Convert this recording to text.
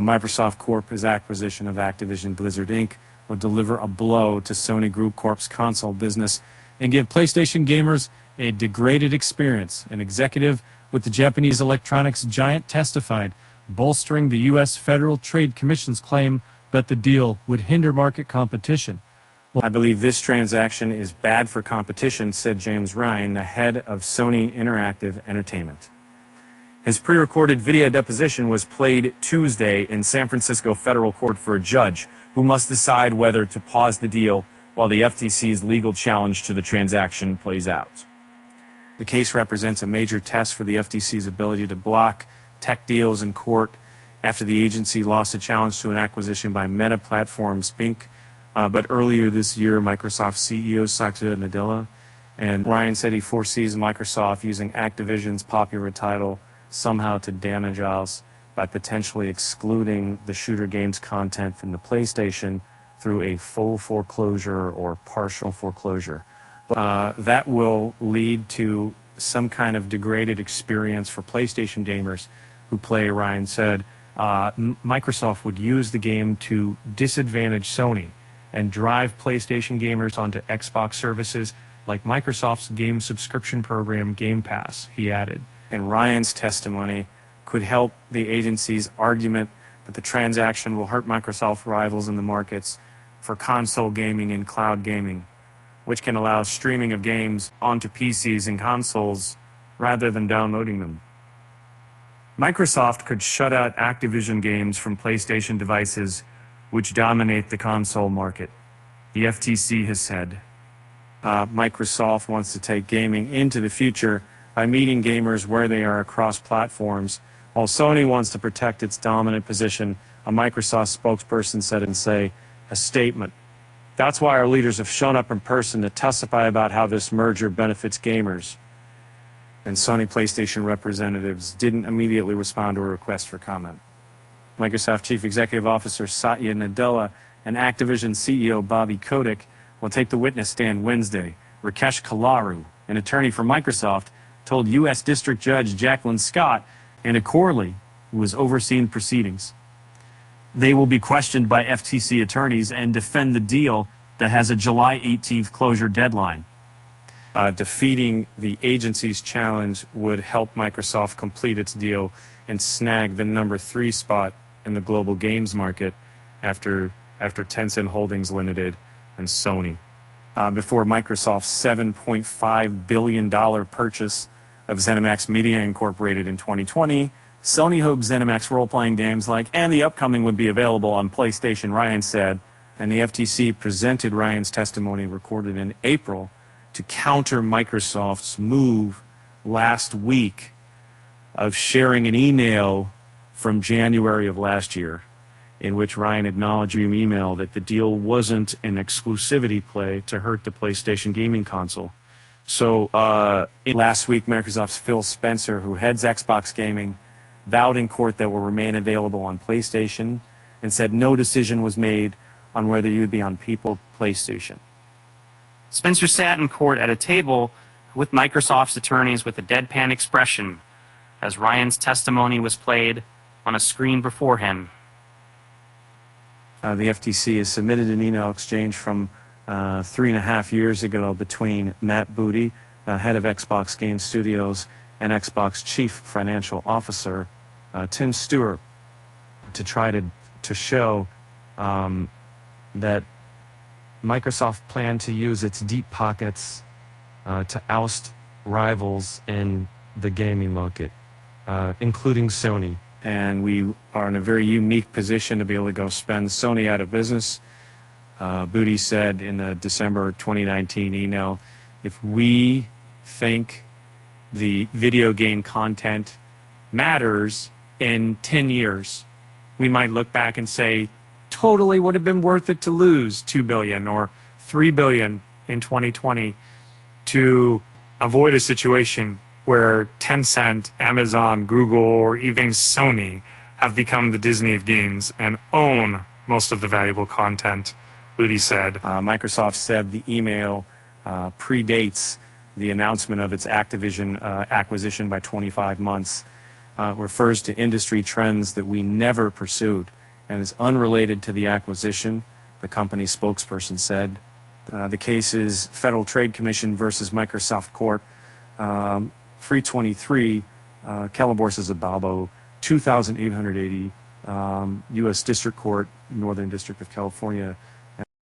Microsoft Corp's acquisition of Activision Blizzard Inc. will deliver a blow to Sony Group Corp's console business and give PlayStation gamers a degraded experience. An executive with the Japanese electronics giant testified, bolstering the U.S. Federal Trade Commission's claim that the deal would hinder market competition. I believe this transaction is bad for competition, said James Ryan, the head of Sony Interactive Entertainment. His pre-recorded video deposition was played Tuesday in San Francisco federal court for a judge who must decide whether to pause the deal while the FTC's legal challenge to the transaction plays out. The case represents a major test for the FTC's ability to block tech deals in court after the agency lost a challenge to an acquisition by Meta Platforms, Inc. But earlier this year, Microsoft CEO Satya Nadella, and Ryan said he foresees Microsoft using Activision's popular title somehow to damage us by potentially excluding the shooter games content from the PlayStation through a full foreclosure or partial foreclosure. That will lead to some kind of degraded experience for PlayStation gamers who play, Ryan said. Microsoft would use the game to disadvantage Sony and drive PlayStation gamers onto Xbox services like Microsoft's game subscription program Game Pass, he added. And Ryan's testimony could help the agency's argument that the transaction will hurt Microsoft rivals in the markets for console gaming and cloud gaming, which can allow streaming of games onto PCs and consoles rather than downloading them. Microsoft could shut out Activision games from PlayStation devices, which dominate the console market, the FTC has said. Microsoft wants to take gaming into the future by meeting gamers where they are across platforms, while Sony wants to protect its dominant position, a Microsoft spokesperson said in a statement. That's why our leaders have shown up in person to testify about how this merger benefits gamers. And Sony PlayStation representatives didn't immediately respond to a request for comment. Microsoft Chief Executive Officer Satya Nadella and Activision CEO Bobby Kotick will take the witness stand Wednesday. Rakesh Kalaru, an attorney for Microsoft, told U.S. District Judge Jacqueline Scott and a Corley, who was overseeing proceedings. They will be questioned by FTC attorneys and defend the deal that has a July 18th closure deadline. Defeating the agency's challenge would help Microsoft complete its deal and snag the number 3 spot in the global games market after Tencent Holdings Limited and Sony. Before Microsoft's $7.5 billion purchase of ZeniMax Media Incorporated in 2020, Sony hoped ZeniMax role-playing games like And the Upcoming would be available on PlayStation, Ryan said, and the FTC presented Ryan's testimony recorded in April to counter Microsoft's move last week of sharing an email from January of last year in which Ryan acknowledged in email that the deal wasn't an exclusivity play to hurt the PlayStation gaming console. So last week, Microsoft's Phil Spencer, who heads Xbox Gaming, vowed in court that will remain available on PlayStation and said no decision was made on whether you'd be on PlayStation. Spencer sat in court at a table with Microsoft's attorneys with a deadpan expression as Ryan's testimony was played on a screen before him. The FTC has submitted an email exchange from 3.5 years ago between Matt Booty, head of Xbox Game Studios, and Xbox Chief Financial Officer Tim Stewart to try to show that Microsoft planned to use its deep pockets to oust rivals in the gaming market, including Sony. And we are in a very unique position to be able to go spend Sony out of business. Booty said in a December 2019 email, if we think the video game content matters in 10 years, we might look back and say, totally would have been worth it to lose $2 billion or $3 billion in 2020 to avoid a situation where Tencent, Amazon, Google, or even Sony have become the Disney of games and own most of the valuable content, Booty said. Microsoft said the email predates the announcement of its Activision acquisition by 25 months. refers to industry trends that we never pursued and is unrelated to the acquisition, the company spokesperson said. The case is Federal Trade Commission versus Microsoft Corp. 323, Calaborsa Zabalbo, 2,880, U.S. District Court, Northern District of California,